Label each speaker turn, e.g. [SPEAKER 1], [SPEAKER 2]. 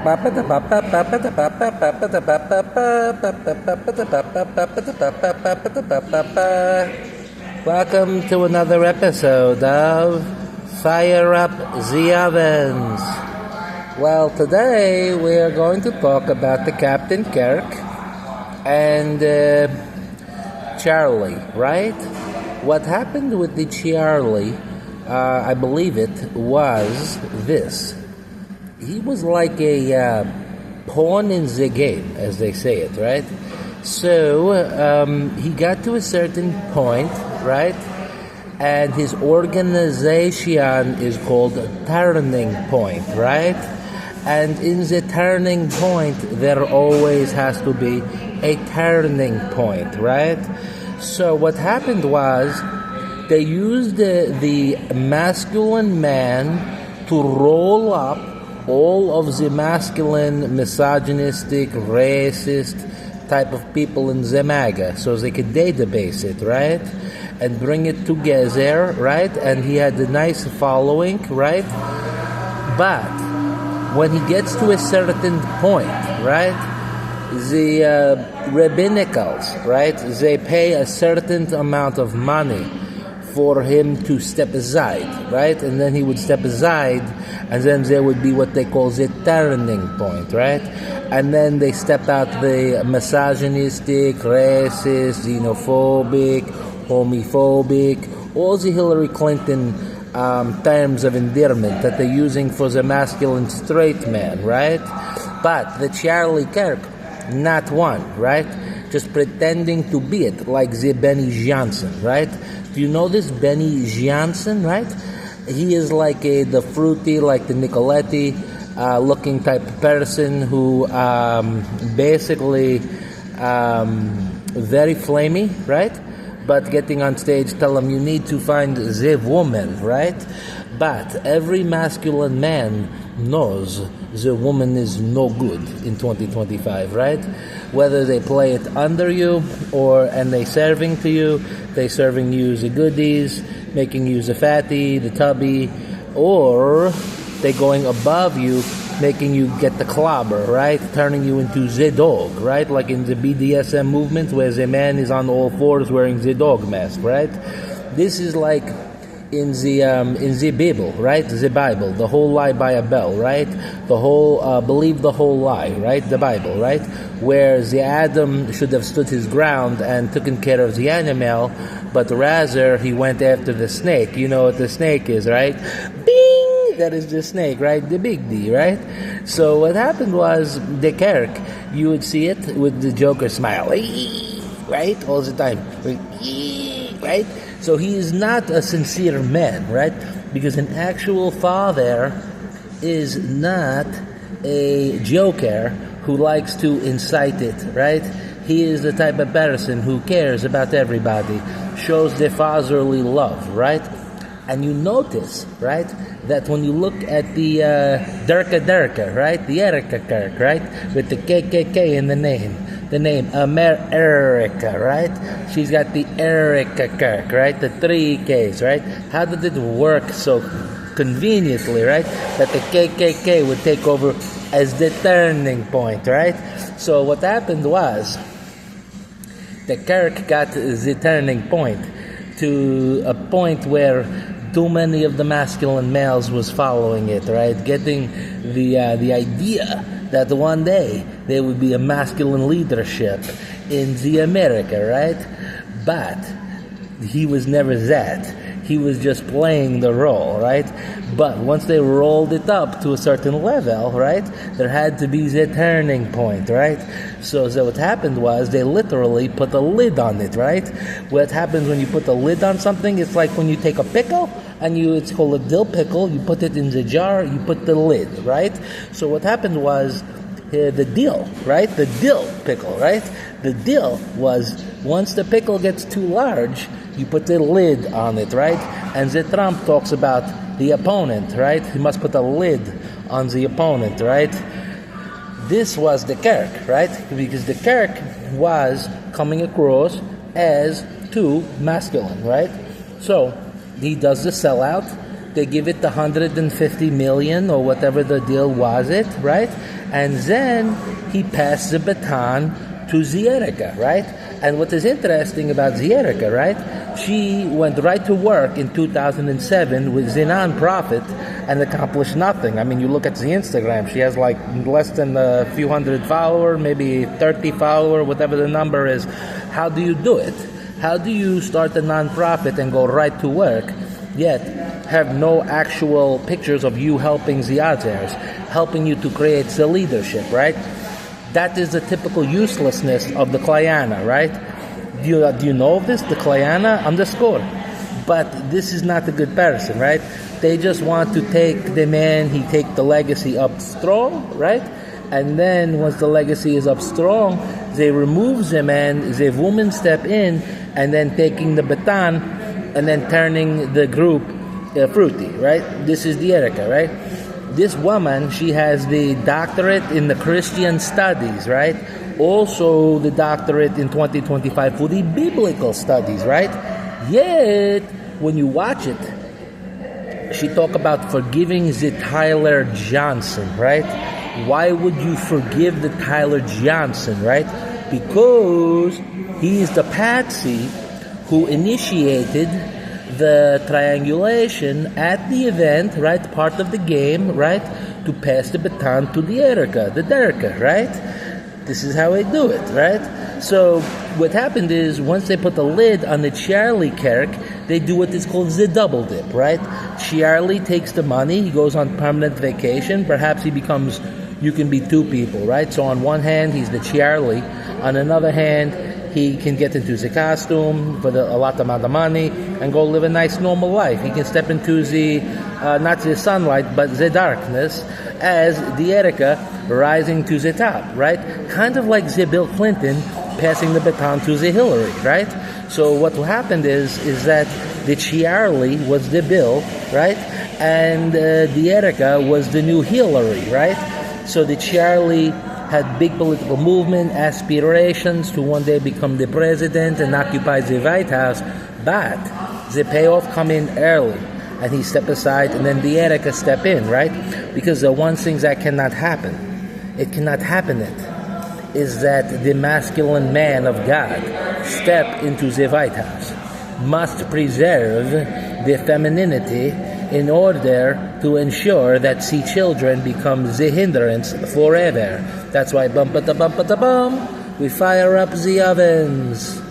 [SPEAKER 1] Welcome to another episode of Fire Up the Ovens. Well, today we are going to talk about the Captain Kirk and Charlie, right? What happened with the Charlie, I believe it was this. He was like a pawn in the game, as they say it, right? So he got to a certain point, right? And his organization is called Turning Point, right? And in the turning point, there always has to be a turning point, right? So what happened was they used the masculine man to roll up all of the masculine, misogynistic, racist type of people in the MAGA, so they could database it, right? And bring it together, right? And he had a nice following, right? But when he gets to a certain point, right? The rabbinicals, right? They pay a certain amount of money for him to step aside, right? And then he would step aside, and then there would be what they call the turning point, right? And then they step out the misogynistic, racist, xenophobic, homophobic, all the Hillary Clinton terms of endearment that they're using for the masculine straight man, right? But the Charlie Kirk, not one, right? Just pretending to be it, like the Benny Johnson, right? Do you know this Benny Johnson, right? He is like the fruity, like the Nicoletti looking type of person who basically very flamey, right? But getting on stage, tell them you need to find the woman, right? But every masculine man knows the woman is no good in 2025, right? Whether they play it under you and they serving to you, they serving you the goodies, making you the fatty, the tubby, or they going above you, making you get the clobber, right? Turning you into the dog, right? Like in the BDSM movement where the man is on all fours wearing the dog mask, right? This is like in the Bible, right? The Bible, the whole lie by a bell, right? The whole, believe the whole lie, right? The Bible, right? Where the Adam should have stood his ground and taken care of the animal, but rather he went after the snake. You know what the snake is, right? Bing! That is the snake, right? The big D, right? So what happened was, the Kirk, you would see it with the Joker smile, right? All the time, right? So he is not a sincere man, right? Because an actual father is not a joker who likes to incite it, right? He is the type of person who cares about everybody, shows their fatherly love, right? And you notice, right, that when you look at the Durka, right, the Erica Kirk, right, with the KKK in the name Erica, right? She's got the Erica Kirk, right, the 3 Ks, right? How did it work so conveniently, right, that the KKK would take over as the turning point, right? So what happened was, the Kirk got the turning point to a point where too many of the masculine males was following it, right? Getting the idea that one day there would be a masculine leadership in the America, right? But he was never that. He was just playing the role, right? But once they rolled it up to a certain level, right, there had to be the turning point, right? So what happened was they literally put a lid on it, right? What happens when you put a lid on something, it's like when you take a pickle and it's called a dill pickle, you put it in the jar, you put the lid, right? So what happened was the dill, right? The dill pickle, right? The dill was, once the pickle gets too large, you put the lid on it, right? And the Trump talks about the opponent, right? You must put a lid on the opponent, right? This was the Kirk, right? Because the Kirk was coming across as too masculine, right? So he does the sellout, They give it the 150 million or whatever the deal was it, right? And then he passed the baton to Zierika, right? And what is interesting about Zierika, right? She went right to work in 2007 with the non-profit and accomplished nothing. I mean, you look at the Instagram, she has like less than a few hundred followers, maybe 30 followers, whatever the number is. How do you do it? How do you start a non-profit and go right to work, yet have no actual pictures of you helping the others, helping you to create the leadership, right? That is the typical uselessness of the Klayana, right? Do you know of this? The Klayana underscore. But this is not a good person, right? They just want to take the man, he take the legacy up strong, right? And then once the legacy is up strong, they remove the man, the woman step in, and then taking the baton, and then turning the group fruity, right? This is the Erika, right? This woman, she has the doctorate in the Christian studies, right? Also the doctorate in 2025 for the biblical studies, right? Yet, when you watch it, she talk about forgiving the Tyler Johnson, right? Why would you forgive the Tyler Johnson, right? Because he is the patsy who initiated the triangulation at the event, right, part of the game, right, to pass the baton to the Dereka, right? This is how they do it, right? So what happened is, once they put the lid on the See-he-are-lie Kirk, they do what is called the double dip, right? See-he-are-lie takes the money, he goes on permanent vacation, perhaps he becomes, you can be two people, right? So on one hand, he's the See-he-are-lie, on another hand, he can get into the costume for a lot amount of money and go live a nice normal life. He can step into the, not the sunlight, but the darkness as the Erika rising to the top, right? Kind of like the Bill Clinton passing the baton to the Hillary, right? So what happened is that the See-he-are-lie was the Bill, right? And the Erika was the new Hillary, right? So the See-he-are-lie had big political movement, aspirations to one day become the president and occupy the White House, but the payoff come in early, and he step aside, and then the Erika step in, right? Because the one thing that cannot happen, is that the masculine man of God step into the White House, must preserve the femininity in order to ensure that the children become the hindrance forever. That's why bum, we fire up the ovens.